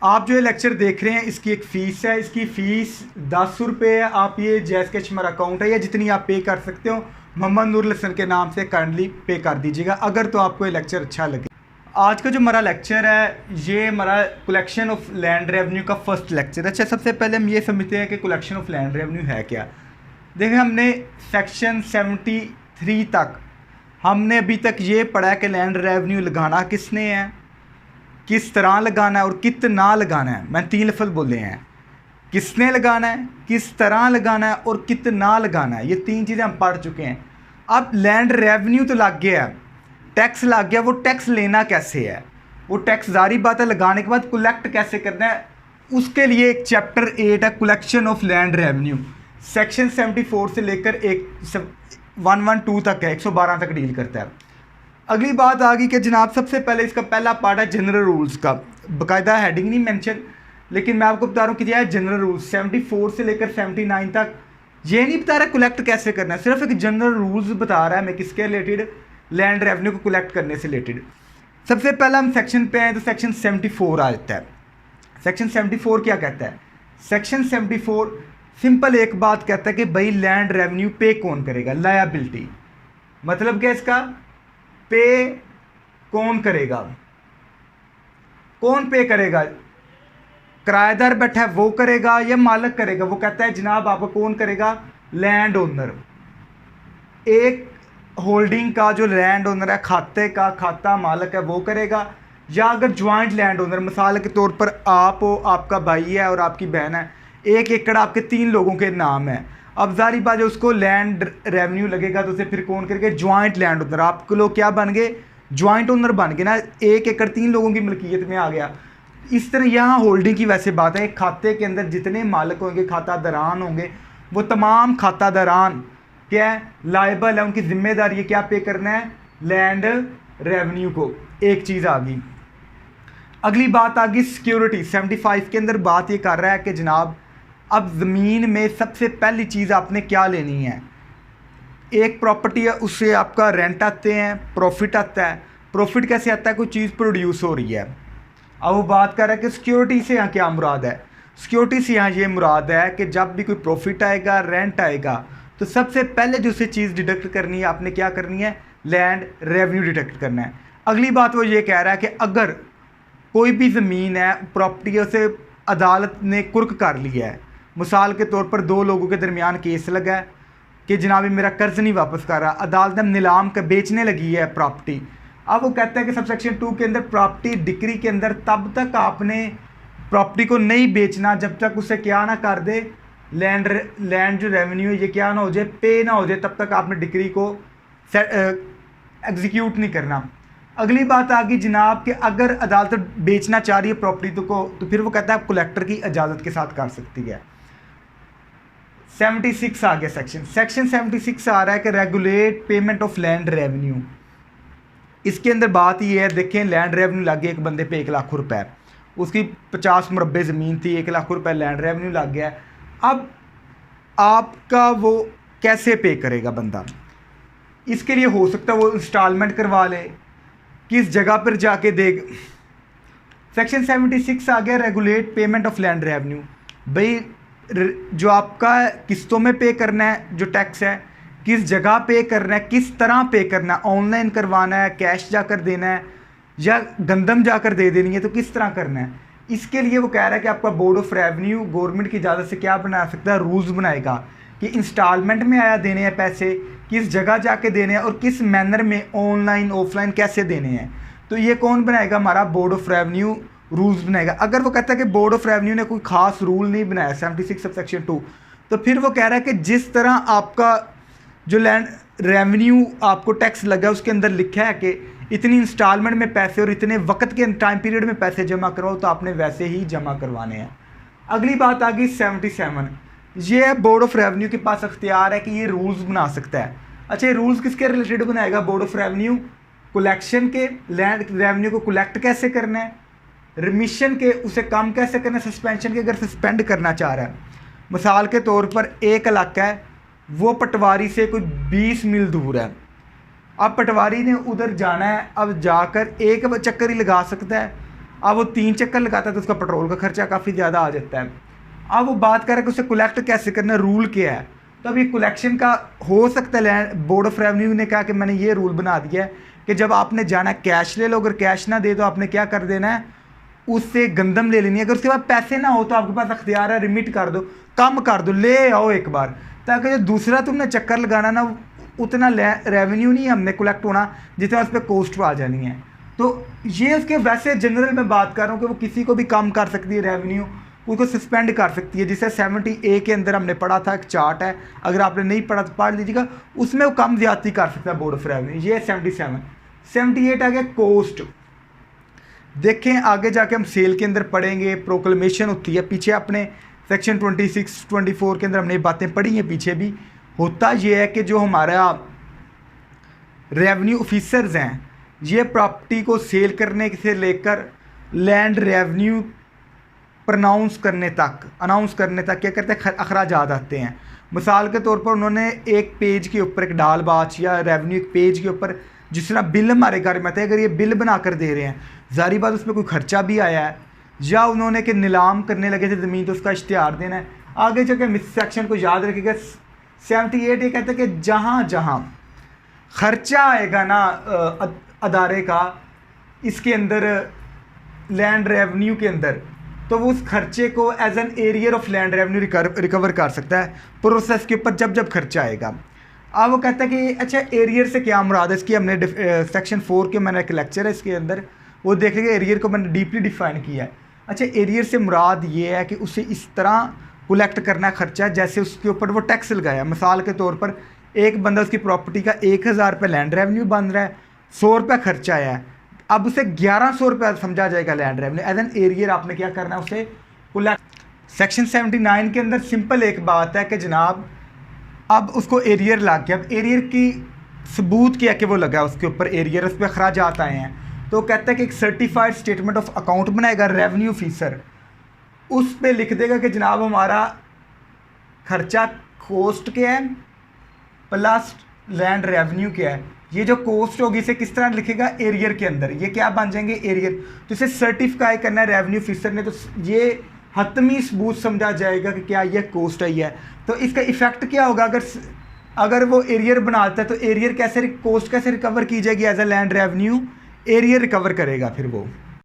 आप जो ये लेक्चर देख रहे हैं इसकी एक फ़ीस है, इसकी फ़ीस 10 रुपये है। आप ये जैज़ कैश हमारा अकाउंट है या जितनी आप पे कर सकते हो मोहम्मद नूर हसन के नाम से काइंडली पे कर दीजिएगा अगर तो आपको ये लेक्चर अच्छा लगे। आज का जो हमारा लेक्चर है ये हमारा कलेक्शन ऑफ लैंड रेवेन्यू का फर्स्ट लेक्चर है। अच्छा, सबसे पहले हम ये समझते हैं कि कलेक्शन ऑफ लैंड रेवेन्यू है क्या। देखिए, हमने सेक्शन 73 तक हमने अभी तक ये पढ़ा है कि लैंड रेवेन्यू लगाना किसने है, किस तरह लगाना है और कितना लगाना है। मैंने 3 लफ्ज़ बोले हैं, किसने लगाना है, किस तरह लगाना है और कितना लगाना है। ये 3 चीज़ें हम पढ़ चुके हैं। अब लैंड रेवेन्यू तो लग गया है, टैक्स लग गया, वो टैक्स लेना कैसे है, वो टैक्स जारी बात है, लगाने के बाद कलेक्ट कैसे करना है, उसके लिए एक चैप्टर 8 है collection of land revenue. Section 74 से लेकर 112 तक है, 112 तक डील करता है। अगली बात आ गई कि जनाब सबसे पहले इसका पहला पार्ट है जनरल रूल्स का। बाकायदा हेडिंग नहीं मेंशन, लेकिन मैं आपको बता रहा हूँ कि क्या है जनरल रूल्स। 74 से लेकर 79 तक ये नहीं बता रहा कलेक्ट कैसे करना है, सिर्फ एक जनरल रूल्स बता रहा है मैं किसके रिलेटेड, लैंड रेवेन्यू को कलेक्ट करने से रिलेटेड। सबसे पहला हम सेक्शन पे आए तो सेक्शन 74 आ जाता है। सेक्शन 74 क्या कहता है? सेक्शन 74 सिंपल एक बात कहता है कि भाई लैंड रेवेन्यू पे कौन करेगा, लायबिलिटी। मतलब क्या इसका, पे कौन करेगा, कौन पे करेगा, किराएदार बैठा है वो करेगा या मालिक करेगा? वो कहता है जनाब आपको कौन करेगा, लैंड ओनर। एक होल्डिंग का जो लैंड ओनर है, खाते का खाता मालिक है वो करेगा, या अगर ज्वाइंट लैंड ओनर मिसाल के तौर पर आप हो, आपका भाई है और आपकी बहन है, 1 एकड़ आपके 3 लोगों के नाम है। अब जारी बात है उसको लैंड रेवेन्यू लगेगा तो उसे फिर कौन करेगा, ज्वाइंट लैंड ओनर। आप लोग क्या बन गए, ज्वाइंट ओनर बन गए ना, 1 एकड़ 3 लोगों की मिल्कियत में आ गया। इस तरह यहाँ होल्डिंग की वैसे बात है, एक खाते के अंदर जितने मालिक होंगे, खाता दरान होंगे, वो तमाम खाता दरान क्या है, लायबल है, उनकी जिम्मेदारी है क्या पे करना है, लैंड रेवेन्यू को। एक चीज़ आ गई। अगली बात आ गई सिक्योरिटी। 75 के अंदर बात ये कर रहा है कि जनाब अब ज़मीन में सबसे पहली चीज़ आपने क्या लेनी है, एक प्रॉपर्टी है उससे आपका रेंट आते हैं, प्रॉफिट आता है। प्रॉफिट कैसे आता है, कोई चीज़ प्रोड्यूस हो रही है। अब वो बात कर रहा है कि सिक्योरिटी से यहाँ क्या मुराद है। सिक्योरिटी से यहाँ ये मुराद है कि जब भी कोई प्रॉफिट आएगा, रेंट आएगा, तो सबसे पहले जो से चीज़ डिडक्ट करनी है आपने क्या करनी है, लैंड रेवेन्यू डिडक्ट करना है। अगली बात वो ये कह रहा है कि अगर कोई भी ज़मीन है, प्रॉपर्टी से अदालत ने कुर्क कर लिया है, मिसाल के तौर पर 2 लोगों के दरमियान केस लगा है कि जनाब मेरा कर्ज नहीं वापस कर रहा, अदालत ने नीलाम का बेचने लगी है प्रॉपर्टी। अब वो कहता है कि सबसेक्शन 2 के अंदर प्रॉपर्टी डिक्री के अंदर तब तक आपने प्रॉपर्टी को नहीं बेचना जब तक उसे क्या ना कर दे, लैंड जो रेवेन्यू है ये क्या ना हो जाए, पे ना हो जाए, तब तक आपने डिक्री को एग्जीक्यूट नहीं करना। अगली बात आ गई जनाब कि अगर अदालत बेचना चाह रही है प्रॉपर्टी तो फिर वो कहता है आप कलेक्टर की इजाज़त के साथ कर सकती है। 76 आ गया सेक्शन 76 आ रहा है कि regulate payment of land revenue. इसके अंदर बात ये है, देखें लैंड रेवेन्यू लग गया एक बंदे पे 1 लाख रुपए, उसकी 50 मुरब्बे ज़मीन थी, 1 लाख रुपए लैंड रेवेन्यू लग गया। अब आपका वो कैसे पे करेगा बंदा, इसके लिए हो सकता है वो इंस्टॉलमेंट करवा ले, किस जगह पर जाके देगा। सेक्शन 76 आ गया regulate payment of land revenue. भाई जो आपका किस्तों में पे करना है, जो टैक्स है किस जगह पे करना है, किस तरह पे करना है, ऑनलाइन करवाना है, कैश जाकर देना है या गंदम जाकर दे देनी है, तो किस तरह करना है। इसके लिए वो कह रहा है कि आपका बोर्ड ऑफ रेवेन्यू गवर्नमेंट की इजाज़त से क्या बना सकता है, रूल्स बनाएगा कि इंस्टॉलमेंट में आया देने हैं पैसे, किस जगह जाके देने हैं और किस मैनर में, ऑनलाइन ऑफलाइन कैसे देने हैं। तो ये कौन बनाएगा, हमारा बोर्ड ऑफ रेवेन्यू रूल्स बनाएगा। अगर वो कहता है कि बोर्ड ऑफ रेवेन्यू ने कोई खास रूल नहीं बनाया 76 सब सेक्शन 2, तो फिर वो कह रहा है कि जिस तरह आपका जो लैंड रेवेन्यू आपको टैक्स लगा उसके अंदर लिखा है कि इतनी इंस्टॉलमेंट में पैसे और इतने वक्त के टाइम पीरियड में पैसे जमा करवाओ, तो आपने वैसे ही जमा करवाने हैं। अगली बात आ गई 77, ये बोर्ड ऑफ रेवेन्यू के पास अख्तियार है कि ये रूल्स बना सकता है। अच्छा, ये रूल्स किसके रिलेटेड बनाएगा, बोर्ड ऑफ रेवेन्यू कलेक्शन के, लैंड रेवेन्यू को कलेक्ट कैसे करना है, रिमिशन के उसे कम कैसे करना है, सस्पेंशन के अगर सस्पेंड करना चाह रहा है। मिसाल के तौर पर एक इलाका है, वो पटवारी से कोई 20 मील दूर है, अब पटवारी ने उधर जाना है, अब जाकर एक चक्कर ही लगा सकता है, अब वो 3 चक्कर लगाता है तो उसका पेट्रोल का खर्चा काफ़ी ज़्यादा आ जाता है। अब वो बात कर रहा है कि उसे कलेक्ट कैसे करना, रूल क्या है। तो अब ये कलेक्शन का हो सकता है बोर्ड ऑफ रेवेन्यू ने कहा कि मैंने ये रूल बना दिया है कि जब आपने जाना कैश ले लो, अगर कैश ना दे तो आपने क्या कर देना है, उससे गंदम ले लेनी है। अगर उसके बाद पैसे ना हो तो आपके पास अख्तियार है, रिमिट कर दो, कम कर दो, ले आओ एक बार, ताकि जो दूसरा तुमने चक्कर लगाना ना उतना रेवेन्यू नहीं हमने कलेक्ट होना जितना उस पर कॉस्ट आ जानी है। तो ये उसके वैसे जनरल में बात कर रहा हूँ कि वो किसी को भी कम कर सकती है रेवेन्यू, उसको सस्पेंड कर सकती है। जिसे 70A के अंदर हमने पढ़ा था, एक चार्ट है, अगर आपने नहीं पढ़ा तो पढ़ लीजिएगा, उसमें वो कम ज्यादती कर सकता है बोर्ड ऑफ रेवेन्यू। ये 77। 78 आ गया कोस्ट। देखें आगे जाके हम सेल के अंदर पढ़ेंगे, प्रोक्लेमेशन होती है पीछे अपने सेक्शन 26 24 के अंदर हमने बातें पढ़ी हैं पीछे भी। होता यह है कि जो हमारा रेवेन्यू ऑफिसर्स हैं, ये प्रॉपर्टी को सेल करने से लेकर लैंड रेवेन्यू अनाउंस करने तक क्या करते हैं, अखराजात आते हैं। मिसाल के तौर पर उन्होंने एक पेज के ऊपर, एक डाल बाच या रेवेन्यू एक पेज के ऊपर जिस तरह बिल हमारे घर में आते हैं, अगर ये बिल बना कर दे रहे हैं, ज़ाहिर बात उसमें कोई खर्चा भी आया है, या उन्होंने कि नीलाम करने लगे थे ज़मीन तो उसका इश्तिहार देना है। आगे जाके मिस सेक्शन को याद रखिएगा। 78 ये कहता है कि जहाँ जहाँ खर्चा आएगा ना अदारे का इसके अंदर लैंड रेवेन्यू के अंदर, तो वो उस खर्चे को as an arrear of land revenue recover कर सकता है प्रोसेस के ऊपर जब जब खर्चा आएगा। अब वो कहता है कि अच्छा एरियर से क्या मुराद है, इसकी हमने सेक्शन 4 के मैंने एक लेक्चर है इसके अंदर, वो देखेंगे एरियर को मैंने डीपली डिफाइन किया है। अच्छा एरियर से मुराद ये है कि उसे इस तरह कलेक्ट करना खर्चा जैसे उसके ऊपर वो टैक्स लगाया। मिसाल के तौर पर एक बंदा उसकी प्रॉपर्टी का 1000 रुपये लैंड रेवेन्यू बन रहा है, 100 रुपये खर्चा आया है, अब उसे 1100 रुपये समझा जाएगा land revenue. As an arrear आपने क्या करना है, उसे कलेक्ट। सेक्शन 79 के अंदर सिंपल एक बात है कि जनाब अब उसको एरियर लग गया। अब एरियर की सबूत क्या कि वो लगा उसके ऊपर एरियर, उस पर अखराजात आए हैं, तो कहता है कि एक सर्टिफाइड स्टेटमेंट ऑफ अकाउंट बनाएगा रेवेन्यू ऑफिसर, उस पर लिख देगा कि जनाब हमारा खर्चा कॉस्ट क्या है प्लस लैंड रेवेन्यू क्या है। ये जो कॉस्ट होगी इसे किस तरह लिखेगा, एरियर के अंदर, ये क्या बन जाएंगे एरियर। तो इसे सर्टिफाई करना है रेवेन्यू ऑफिसर ने, तो ये हतमी सबूत समझा जाएगा कि क्या ये कॉस्ट आई है। तो इसका इफेक्ट क्या होगा, अगर वो एरियर बनाता है तो एरियर कैसे, कॉस्ट कैसे रिकवर की जाएगी, as a land revenue arrear recover करेगा फिर वो।